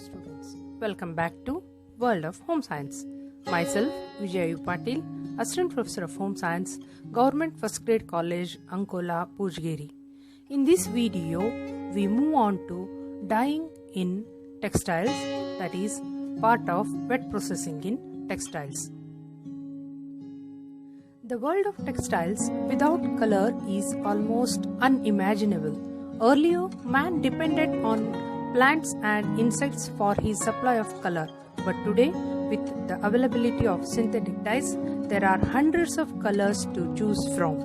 students, welcome back to World of Home Science. Myself Vijay Patil, Assistant Professor of Home Science, Government First Grade College, Ankola, Pujgeri. In this video, we move on to dyeing in textiles, that is part of wet processing in textiles. The world of textiles without color is almost unimaginable. Earlier, man depended on plants and insects for his supply of color, but today, with the availability of synthetic dyes, there are hundreds of colors to choose from.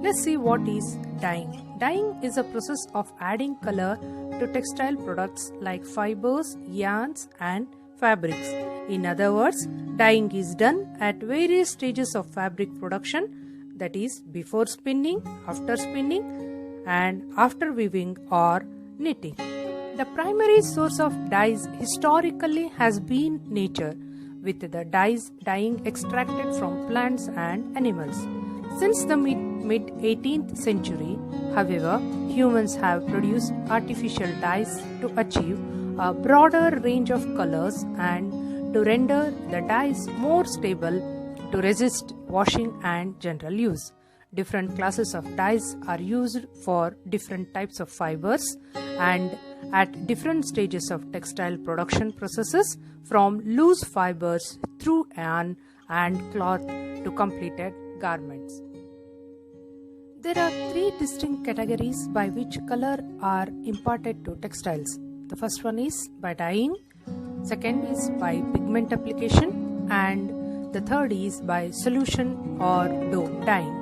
Let's see what is dyeing. Dyeing is a process of adding color to textile products like fibers, yarns, and fabrics. In other words, dyeing is done at various stages of fabric production, that is before spinning, after spinning, and after weaving or knitting. The primary source of dyes historically has been nature, with the dyeing extracted from plants and animals. Since the mid 18th century, however, humans have produced artificial dyes to achieve a broader range of colors and to render the dyes more stable to resist washing and general use. Different classes of dyes are used for different types of fibers and at different stages of textile production processes, from loose fibers through yarn and cloth to completed garments. There are three distinct categories by which color are imparted to textiles. The first one is by dyeing, second is by pigment application, and the third is by solution or dough dyeing.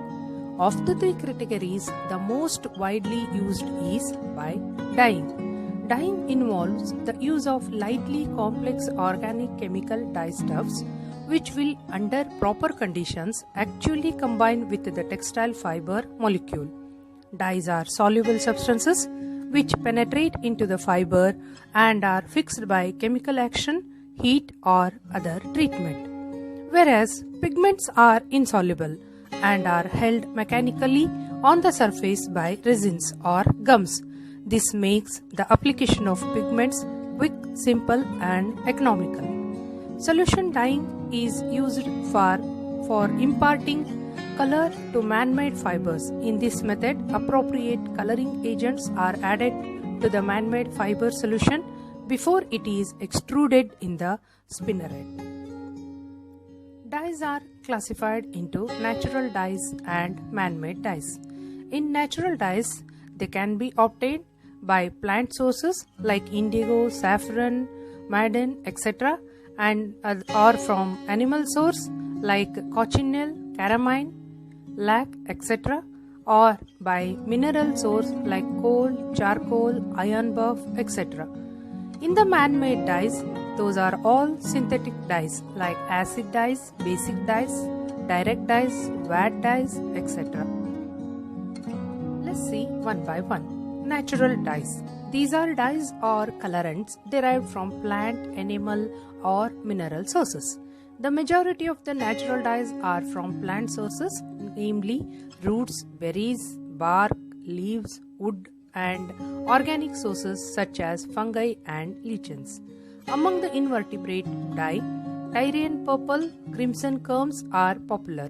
Of the three categories, the most widely used is by dyeing. Dyeing involves the use of lightly complex organic chemical dyestuffs which will, under proper conditions, actually combine with the textile fiber molecule. Dyes are soluble substances which penetrate into the fiber and are fixed by chemical action, heat, or other treatment. Whereas pigments are insoluble and are held mechanically on the surface by resins or gums. This makes the application of pigments quick, simple, and economical. Solution dyeing is used for imparting color to man-made fibers. In this method, appropriate coloring agents are added to the man-made fiber solution before it is extruded in the spinneret. Dyes are classified into natural dyes and man-made dyes. In natural dyes, they can be obtained by plant sources like indigo, saffron, madden, etc., and or from animal source like cochineal, caramine, lac, etc., or by mineral source like coal, charcoal, iron buff, etc. In the man-made dyes, those are all synthetic dyes like acid dyes, basic dyes, direct dyes, vat dyes, etc. Let's see one by one. Natural dyes. These are dyes or colorants derived from plant, animal, or mineral sources. The majority of the natural dyes are from plant sources, namely roots, berries, bark, leaves, wood, and organic sources such as fungi and lichens. Among the invertebrate dye, Tyrian purple, crimson kermes are popular.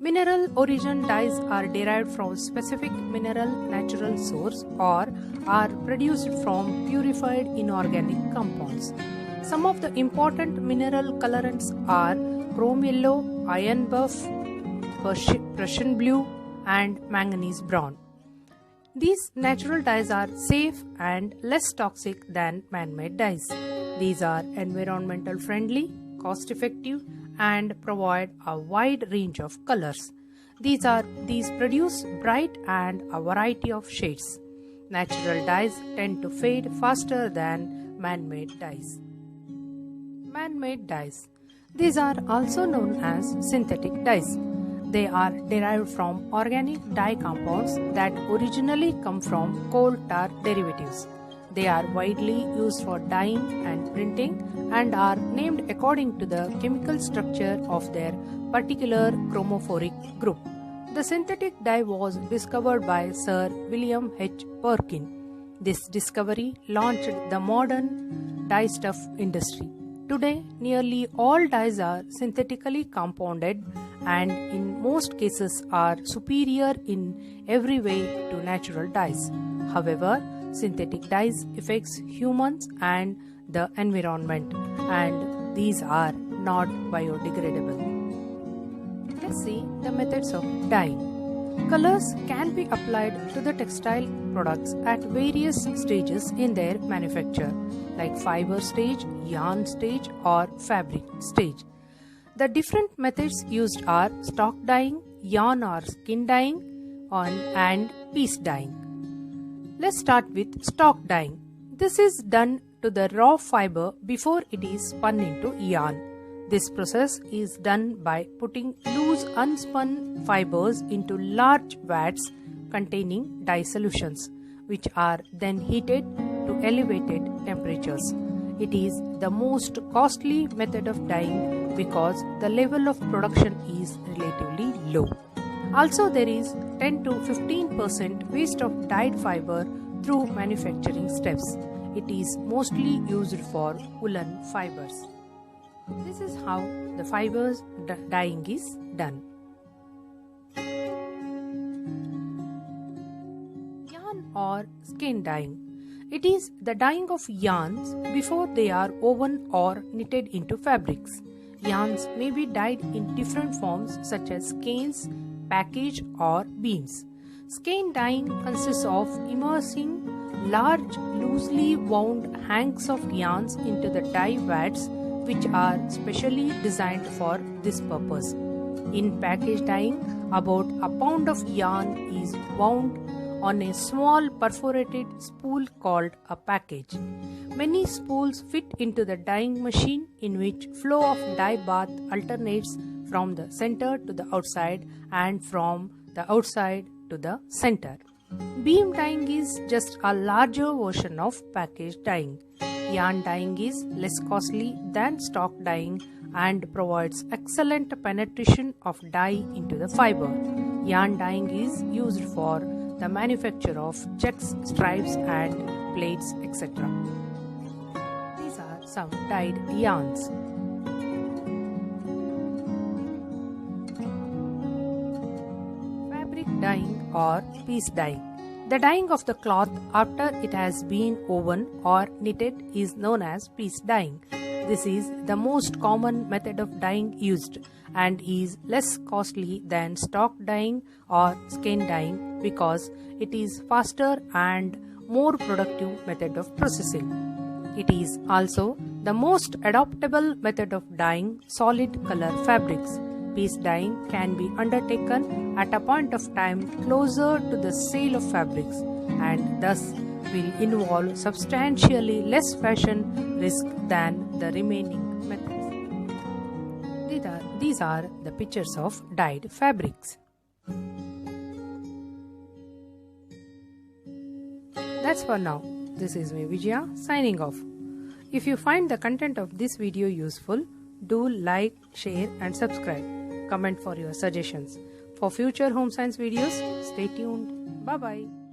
Mineral origin dyes are derived from specific mineral natural source or are produced from purified inorganic compounds. Some of the important mineral colorants are chrome yellow, iron buff, Prussian blue, and manganese brown. These natural dyes are safe and less toxic than man-made dyes. These are environmental friendly, cost-effective, and provide a wide range of colors. These produce bright and a variety of shades. Natural dyes tend to fade faster than man-made dyes. Man-made dyes. These are also known as synthetic dyes. They are derived from organic dye compounds that originally come from coal tar derivatives. They are widely used for dyeing and printing and are named according to the chemical structure of their particular chromophoric group. The synthetic dye was discovered by Sir William H. Perkin. This discovery launched the modern dyestuff industry. Today, nearly all dyes are synthetically compounded and in most cases are superior in every way to natural dyes. However, synthetic dyes affects humans and the environment, and these are not biodegradable. Let's see the methods of dyeing. Colors can be applied to the textile products at various stages in their manufacture, like fiber stage, yarn stage, or fabric stage. The different methods used are stock dyeing, yarn or skin dyeing, and piece dyeing. Let's start with stock dyeing. This is done to the raw fiber before it is spun into yarn. This process is done by putting loose unspun fibers into large vats containing dye solutions, which are then heated to elevated temperatures. It is the most costly method of dyeing because the level of production is relatively low. Also, there is 10 to 15% waste of dyed fiber through manufacturing steps. It is mostly used for woolen fibers. This is how the fibers dyeing is done. Yarn or skein dyeing. It is the dyeing of yarns before they are woven or knitted into fabrics. Yarns may be dyed in different forms such as skeins, package, or beams. Skein dyeing consists of immersing large loosely wound hanks of yarns into the dye vats, which are specially designed for this purpose. In package dyeing, about a pound of yarn is wound on a small perforated spool called a package. Many spools fit into the dyeing machine, in which flow of dye bath alternates from the center to the outside and from the outside to the center. Beam dyeing is just a larger version of package dyeing. Yarn dyeing is less costly than stock dyeing and provides excellent penetration of dye into the fiber. Yarn dyeing is used for the manufacture of checks, stripes, and plates, etc. These are some dyed yarns. Fabric dyeing or piece dyeing. The dyeing of the cloth after it has been woven or knitted is known as piece dyeing. This is the most common method of dyeing used and is less costly than stock dyeing or skein dyeing because it is faster and more productive method of processing. It is also the most adaptable method of dyeing solid color fabrics. Piece dyeing can be undertaken at a point of time closer to the sale of fabrics and thus will involve substantially less fashion risk than the remaining methods. These are the pictures of dyed fabrics. That's for now. This is me, Vijaya, signing off. If you find the content of this video useful, do like, share and subscribe. Comment for your suggestions. For future home science videos, stay tuned. Bye-bye.